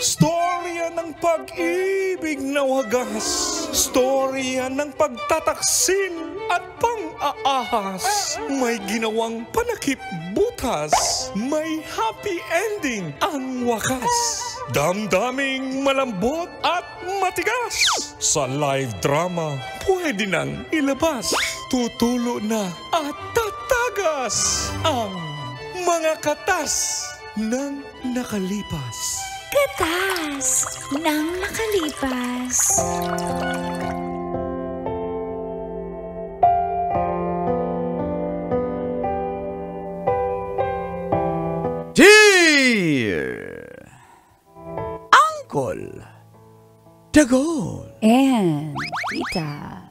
Storya ng pag-ibig na wagas. Storya ng pagtataksil at pang-aahas. May ginawang panakip butas. May happy ending ang wakas. Damdaming malambot at matigas. Sa live drama, pwede nang ilabas. Tutulo na at tatagas ang mga katas ng nakalipas. Katas ng nakalipas. Dear Uncle Dagol And Tita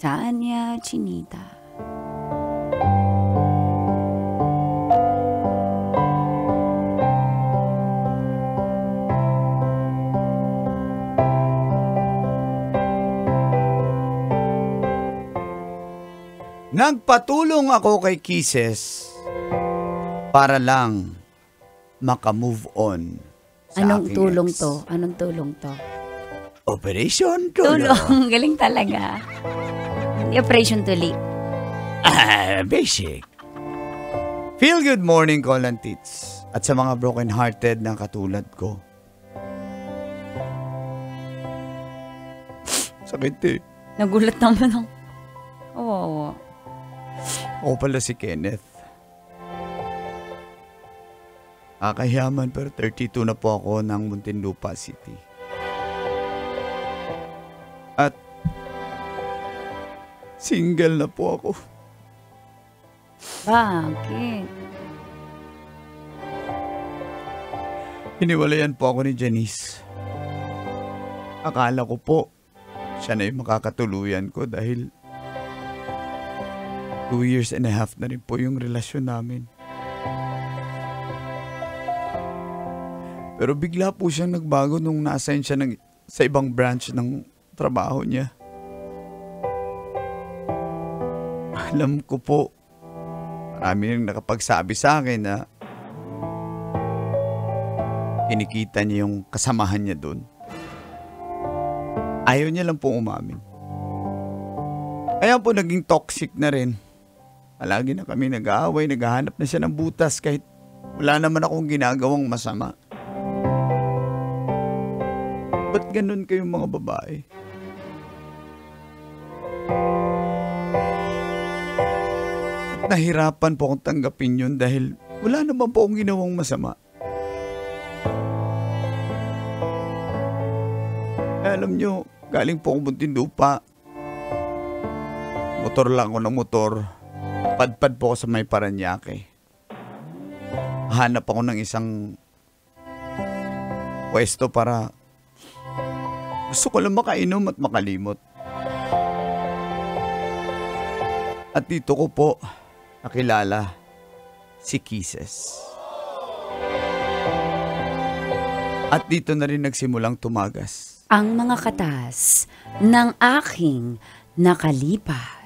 Tanya Chinita. Nagpatulong ako kay Kisses para lang maka-move on sa Anong aking tulong ex. to? Anong tulong to? Operation Tulong. Tulong. Galing talaga. Hindi operation tuli. Basic. Feel good morning, Colin Tits. At sa mga broken-hearted na katulad ko. Sakit eh. Nagulat naman ako. Oo. Ako pala si Kenneth. Kakayaman pero 32 na po ako ng Muntinlupa City. At single na po ako. Bakit? Hiniwalayan po ako ni Janice. Akala ko po siya na yung makakatuluyan ko dahil 2 years and a half na rin po yung relasyon namin. Pero bigla po siyang nagbago nung na-assign siya sa ibang branch ng trabaho niya. Alam ko po, marami nang nakapagsabi sa akin na kinikita niya yung kasamahan niya doon. Ayaw niya lang po umamin. Kaya po naging toxic na rin. Palagi na kami nag-aaway, naghahanap na siya ng butas kahit wala naman akong ginagawang masama. Ba't ganun kayong mga babae? Nahirapan po akong tanggapin yun dahil wala naman po akong ginawang masama. Alam nyo, galing po akong Muntinlupa. Motor lang ako ng motor. Padpad po ako sa may Paranaque. Hanap ako ng isang pwesto para gusto ko lang makainom at makalimot. At dito ko po nakilala si Kisses. At dito na rin nagsimulang tumagas Ang mga katas ng aking nakalipas.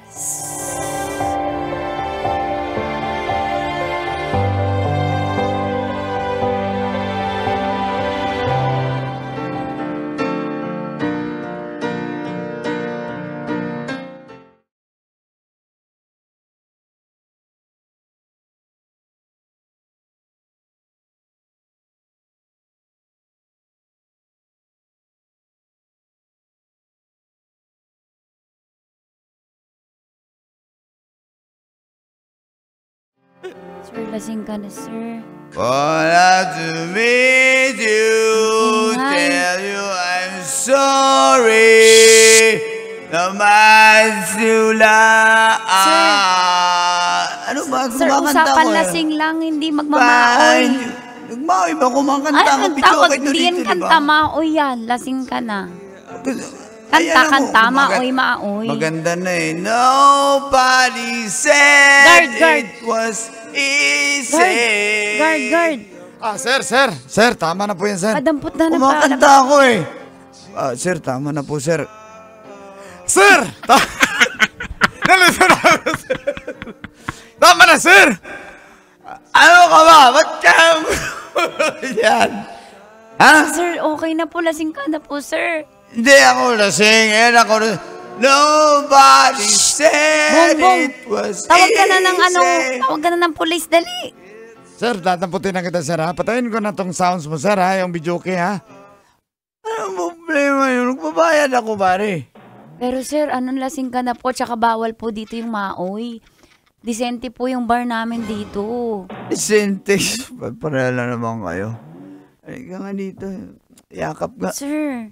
Sir, lasing ka na, sir. Wanna to meet you, tell you I'm sorry. Naman sila. Ano ba? Sir, Kumakanta usapan ko eh. lasing lang, hindi magmamaoy. Nagmaoy ba kumakanta? Ay, ang Video tawag kayo din, dito, kanta diba? maoy yan. Lasing ka na. Ay, Kanta, alam mo, kanta, maoy, maoy. Maganda na eh. Nobody said Guard. it was easy. Guard. Sir. Sir, tama na po yan, sir. Padampot na na Kumakanta ako eh. Sir, tama na po, sir. Sir! Nalito na ako, sir. Tama na, sir! Ano ka ba? Ba't ka yan? Ha? Sir, okay na po. Lasing ka na po, sir. Hindi ako lasing. Nobody said Bongbong, it was tawag ka na ng easy. tawag ka na ng police, dali. Sir, tatamputin na kita, sir, ha? Patayin ko na tong sounds mo, sir, ha? Yung videoke, ha? Anong problema yun? Nagbabayad ako, pare. Pero sir, anong lasing ka na po? Tsaka bawal po dito yung maoy. Disente po yung bar namin dito. Sintex, parala naman kayo. Ay ka nga dito. Yakap ka. Sir,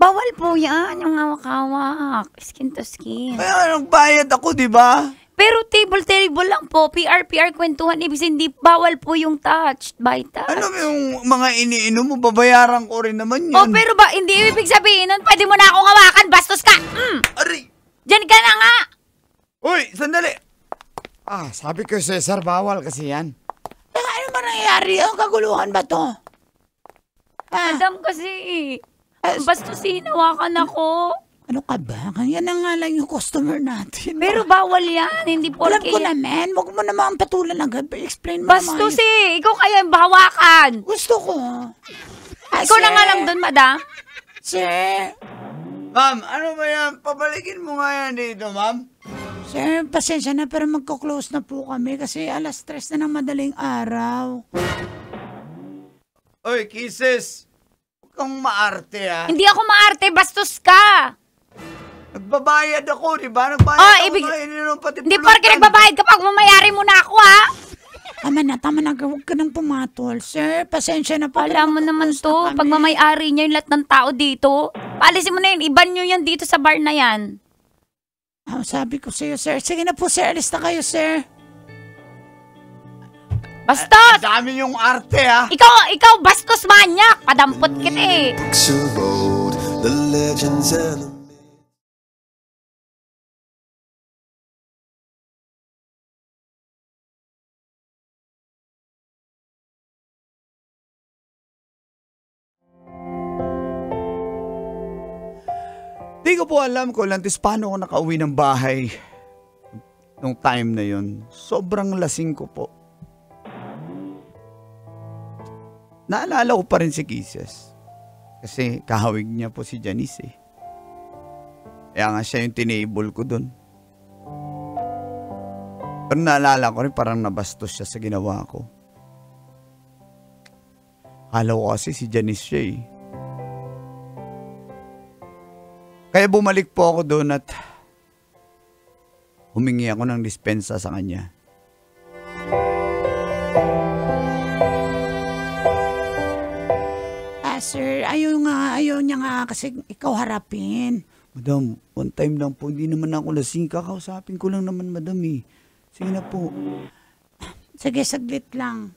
bawal po yan yung hawak-hawak. Skin to skin. Kaya nagbayad ako, di ba? Pero table lang po. PR kwentuhan. Ibig hindi bawal po yung touch by touch. Ano yung mga iniinom mo? Babayaran ko rin naman yun. Oh, pero ba, hindi ibig sabihin nun, pwede mo na akong hawakan. Bastos ka. Aray! Diyan ka na nga. Uy, sandali! Sabi ko, Cesar, bawal kasi yan. Ano ba nangyayari? Ang kaguluhan ba to? Madam kasi, bastos hinawakan ako. Ano ka ba? Yan na nga lang yung customer natin. Pero bawal yan. Hindi alam porke. ko naman. Huwag mo naman patulan agad. Explain mo Bastos naman. ikaw kaya yung bahawakan. Gusto ko. Ikaw na nga lang doon, madam. Sir. Ma'am, ano ba yan? Pabalikin mo nga yan dito, ma'am. Sir, pasensya na pero magko-close na po kami kasi 3:00 na ng madaling araw. Uy, Kisses! Huwag kang maarte, ha? Hindi ako maarte, bastos ka. Nagbabayad ako, di ba? Nagbayad ako nga ininom pati Hindi pulutan. porke nagbabayad ka pag mamayari mo na ako, ha? Tama na. Huwag ka nang pumatol. Sir, pasensya na po. Alam mo naman to, pag mamayari niya yung lahat ng tao dito. Paalisin mo na yun, iban nyo yan dito sa bar na yan. Sabi ko sa'yo, sir. Sige na po, sir. Alis na kayo, sir. Bastos! Ang dami yung arte, ha? Ikaw, bastos manyak! Padampot kita eh. Road, the legends and the Di ko po alam kung lantis paano ako nakauwi ng bahay nung time na yun. Sobrang lasing ko po. Naalala ko pa rin si Kisses. Kasi kahawig niya po si Janice eh. Kaya nga siya yung tinable ko dun. Pero naalala ko rin parang nabastos siya sa ginawa ko. Akala ko kasi si Janice siya eh. Kaya bumalik po ako doon at humingi ako ng dispensa sa kanya. Sir, ayaw niya nga kasi ikaw harapin. Madam, one time lang po, hindi naman ako lasing. Kakausapin ko lang naman, madam eh. Sige na po. Sige, saglit lang.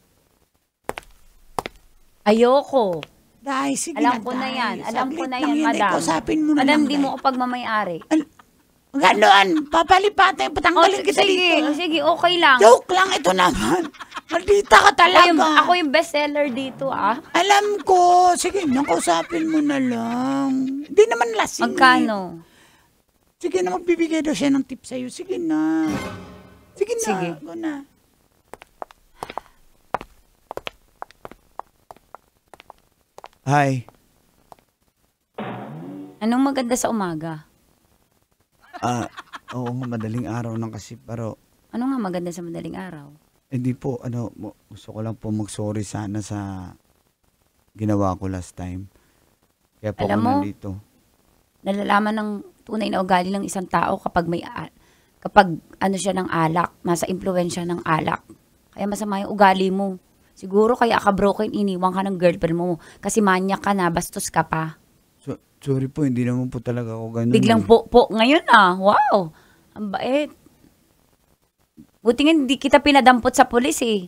Ayoko. Dahil, sige Alam na, ko na Day. yan. Alam ko Saglit na lang yan, madam. Kausapin mo na Madam, lang, di Day. mo ako pagmamayari. Ganon, papalipatan, patanggalin kita dito. Sige, okay lang. Joke lang ito naman. Maldita ka talaga. Ako yung bestseller dito, ah. Alam ko. Sige, nakausapin mo na lang. Hindi naman lasing. Magkano? Sige na, magbibigay daw siya ng tip sa'yo. Sige na. Sige na. Sige. Go na. Hi. Anong maganda sa umaga? Oo nga, madaling araw lang kasi, pero Ano nga maganda sa madaling araw? hindi po, gusto ko lang po mag-sorry sana sa ginawa ko last time. Kaya po Alam ako mo, nandito. Nalalaman ng tunay na ugali ng isang tao kapag kapag ano siya ng alak, nasa impluwensya ng alak. Kaya masama yung ugali mo. Siguro kaya ka broken, iniwan ka ng girlfriend mo kasi manyak ka na, bastos ka pa. Sorry po, hindi naman po talaga ako ganun. Biglang po ngayon ah. Wow! Ang bait. Buti nga hindi kita pinadampot sa pulis eh.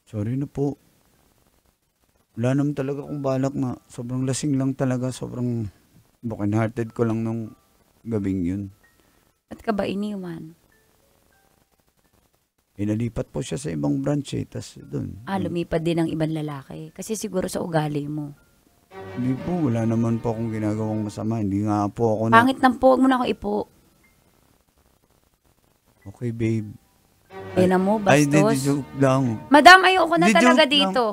Sorry na po. Wala naman talaga akong balak na sobrang lasing lang talaga. Sobrang broken-hearted ko lang nung gabing yun. Ba't ka ba iniwan? Inalipat po siya sa ibang branch eh. Tas doon. Lumipad din ng ibang lalaki. Kasi siguro sa ugali mo. Hindi po, wala naman po akong ginagawang masama. Hindi nga po ako na... Pangit ng po, huwag mo na ako ipo. Okay, babe. Ayun na mo, Ay, bastos. di joke lang. Madam, ayoko na Di talaga joke lang. dito.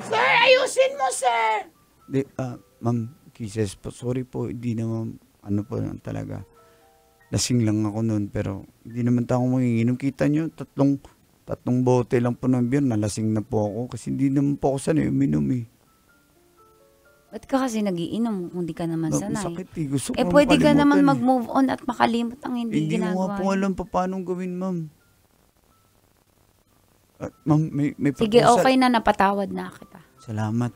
Sir, ayusin mo, sir. Ma'am, Kisses po, sorry po, hindi naman, ano po talaga. Lasing lang ako noon, pero hindi naman tayo manginginom. Kita nyo, tatlong bote lang po ng beer, nalasing na po ako. Kasi hindi naman po ako sanay uminom eh. Ba't ka kasi nagiinom kung di ka naman sanay? Masakit eh, gusto ko Pwede ka naman makalimutan mag-move on at makalimot ang hindi Hindi mo nga ginagawa. po alam pa paano gawin, ma'am. Ma'am, may Sige, proposal. okay na, napatawad na kita. Salamat.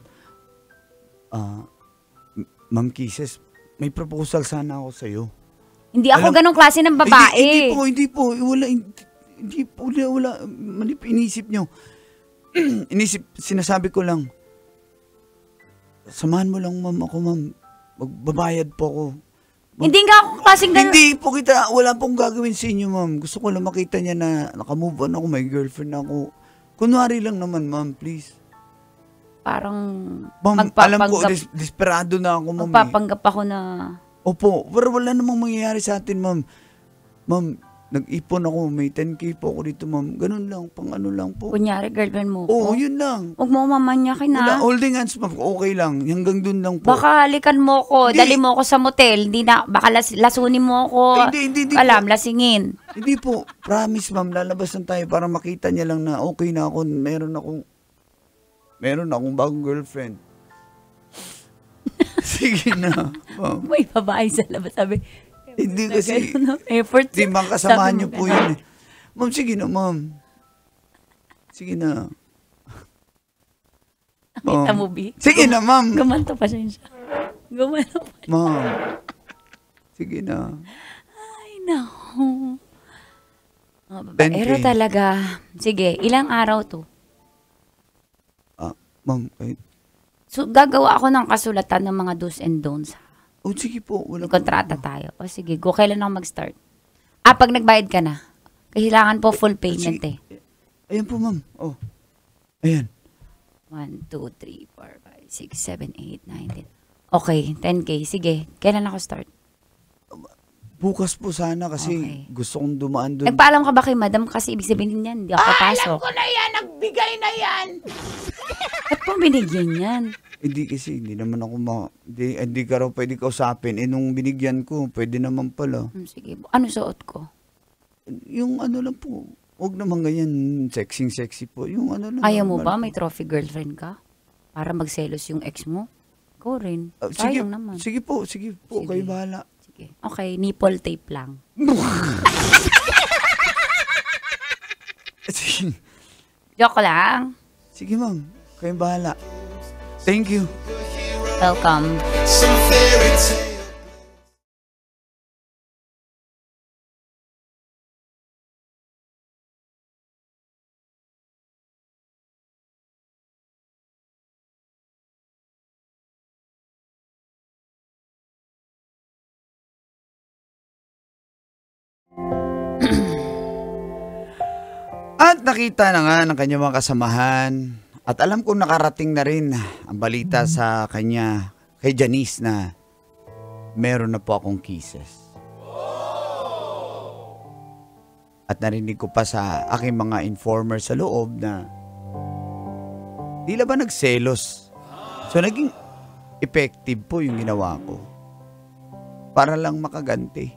Ma'am Kisses, may proposal sana ako sa'yo. Hindi ako Alam- ganong klase ng babae. Hindi po. Wala. Inisip nyo. Sinasabi ko lang. Samahan mo lang, ma'am, ako, ma'am. Magbabayad po ako. Hindi nga ako klaseng ganun. Hindi po kita, wala pong gagawin sa inyo, ma'am. Gusto ko lang makita niya na nakamove on ako, may girlfriend na ako. Kunwari lang naman, ma'am, please. Parang Ma'am, alam ko, desperado na ako, ma'am. magpapanggap ako na Opo, pero wala namang mangyayari sa atin, ma'am. Ma'am, nag-ipon ako, may 10K po ako dito, ma'am. Ganun lang, pang ano lang po. kunyari girlfriend mo Oo, ko. yun lang. Huwag mo mamanyakin Wala, na. holding hands, ma'am. Okay lang. Hanggang dun lang po. Baka halikan mo ko, Hindi. dali mo ko sa motel, hindi na, baka lasunin mo ko. Hindi Alam, po. lasingin. Hindi po. Promise, ma'am. Lalabas lang tayo para makita niya lang na okay na ako. Meron akong bagong girlfriend. Sige na, ma'am. May babae sa labas, sabi. Hindi kasi, Effort. di bang kasamahan Sabi niyo mo, po yun eh. Ma'am, sige na, ma'am. Sige na. Kita mo, B? Sige na, ma'am. Gumanto pa siya. Gumanto pa. Ma'am. Sige na. Ay, naku. Oh, 10K. babaero talaga. Sige, ilang araw to? Ma'am, So, gagawa ako ng kasulatan ng mga do's and don'ts. sige po. Wala May kontrata tayo. O sige, go, kailan ako mag-start? Pag nagbayad ka na. Kailangan po full payment Sige. eh. Ayan po, ma'am. Oh. Ayan. 1, 2, 3, 4, 5, 6, 7, 8, 9, 10. Okay, 10K. Sige, kailan ako start? Bukas po sana kasi Okay. gusto kong dumaan doon. Nagpaalam ka ba kay madam? Kasi ibig sabihin niyan, hindi ako papasok. Alam ko na yan, nagbigay na yan. Ba't po binigyan yan? Hindi kasi, hindi naman ako hindi ka raw pwede kausapin. Nung binigyan ko, pwede naman pala. Sige, ano suot ko? Yung ano lang po, huwag naman ganyan, sexy po. Yung ano lang. Ayaw mo normal ba? po. May trophy girlfriend ka? Para magselos yung ex mo? Ikaw rin. Sige, Sayang naman. sige po, Sige. kayo bahala. Sige. Okay, nipple tape lang. Sige, Joke lang. sige ma'am, kayo bahala. Thank you. Welcome. Some fairy tale. At nakita na nga ng kanyang mga kasamahan at alam kong nakarating na rin ang balita sa kanya, kay Janice na meron na po akong kisses. At narinig ko pa sa aking mga informer sa loob na di ba nagselos. So naging effective po yung ginawa ko. Para lang makaganti.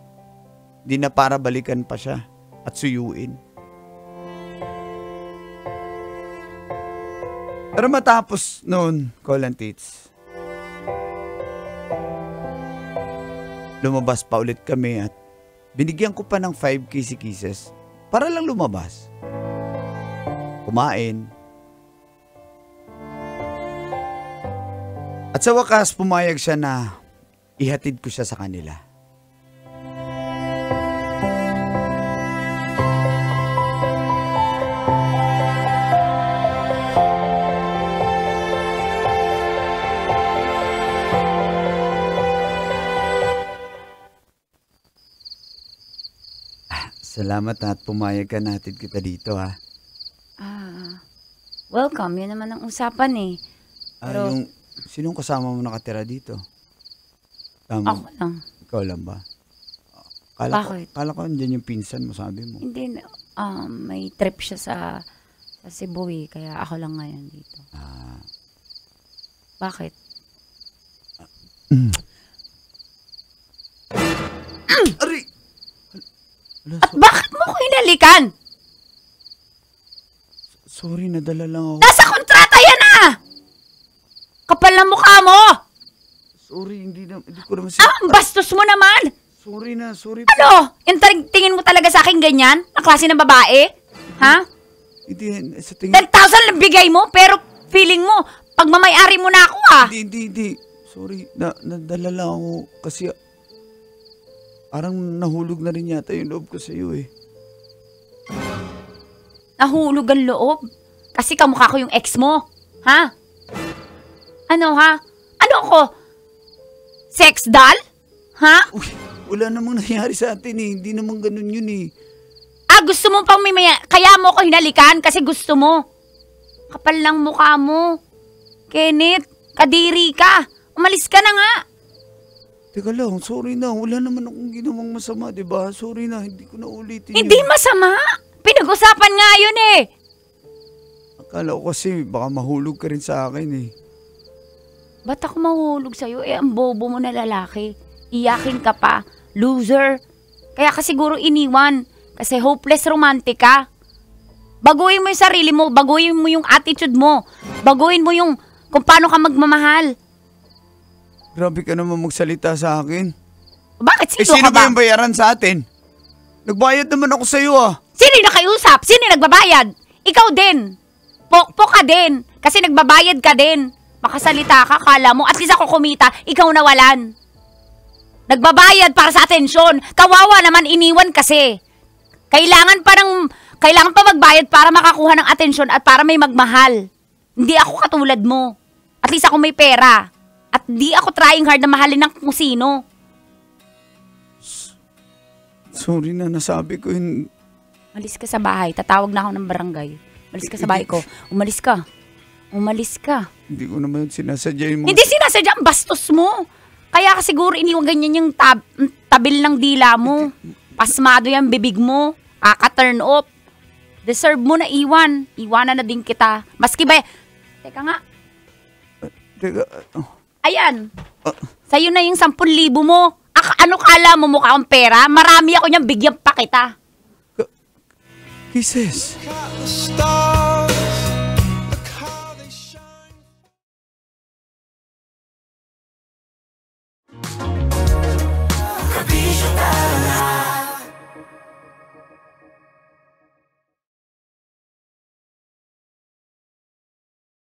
Di na para balikan pa siya at suyuin. Pero matapos noon, Colin Tits, lumabas pa ulit kami at binigyan ko pa ng 5K si Kisses para lang lumabas. Kumain. At sa wakas, pumayag siya na ihatid ko siya sa kanila. Salamat at pumayag ka natin kita dito ha. Welcome. Yun naman ang usapan eh. Pero- Sinong kasama mo nakatira dito? Ako lang. Ikaw lang ba? Bakit? Kala ko andyan yung pinsan mo, sabi mo. Hindi, may trip siya sa Cebu eh. Kaya ako lang ngayon dito. Bakit? Aray! At bakit mo ko hinalikan? Sorry, nadala lang ako. Nasa kontrata yan ah! Kapal na mukha mo! Sorry, hindi ko naman Ang bastos mo naman! Sorry na, sorry. Ano? Yung tingin mo talaga sa akin ganyan? Na klase ng babae? Ha? Hindi, sa tingin... 10,000 lang bigay mo, pero feeling mo, pagmamayari mo na ako ah! Hindi. Sorry, nadala lang ako kasi parang nahulog na rin yata yung loob ko sa iyo eh. Nahulog ang loob? Kasi kamukha ko yung ex mo. Ha? Ano ha? Ano ako? Sex doll? Ha? Uy, wala namang nangyari sa atin eh. Hindi naman ganun yun eh. Gusto mo pang kaya mo ko hinalikan kasi gusto mo. Kapal lang mukha mo. Kenneth, kadiri ka. Umalis ka na nga. Teka lang, sorry na. Wala naman akong ginawang masama, diba? Sorry na, hindi ko na ulitin Hindi masama. Pinag-usapan nga yun eh. Akala ko kasi baka mahulog ka rin sa akin eh. Ba't ako mahulog sa'yo? Ang bobo mo na lalaki. Iyakin ka pa. Loser. Kaya ka siguro iniwan. Kasi hopeless romantic ka. Baguhin mo yung sarili mo. Baguhin mo yung attitude mo. Baguhin mo yung kung paano ka magmamahal. Grabe ka naman magsalita sa akin. Bakit? Sino Sino ka ba ba? yung bayaran sa atin? Nagbayad naman ako sa'yo ah. Sino yung nakiusap? Sino yung nagbabayad? Ikaw din. Pokpok ka din. Kasi nagbabayad ka din. Makasalita ka, kala mo. At least ako kumita, ikaw nawalan. Nagbabayad para sa atensyon. Kawawa naman, iniwan kasi. Kailangan pa magbayad para makakuha ng atensyon at para may magmahal. Hindi ako katulad mo. At least ako may pera. At di ako trying hard na mahalin ng kung sino. Sorry na, nasabi ko yun. Umalis ka sa bahay. Tatawag na ako ng barangay. Umalis ka sa bahay ko. Umalis ka. Umalis ka. Hindi ko naman sinasadya yung mga... Hindi sinasadya. Ang bastos mo. Kaya ka siguro iniwan ganyan yung tabil ng dila mo. Pasmado yung bibig mo. Turn off. Deserve mo na iwan. Iwanan na din kita. Maski ba... Teka nga. Teka, Ayan. Sa'yo na yung 10,000 mo. Ano kala mo mukha akong pera? Marami ako niyang bigyan pa kita. Kisses. Star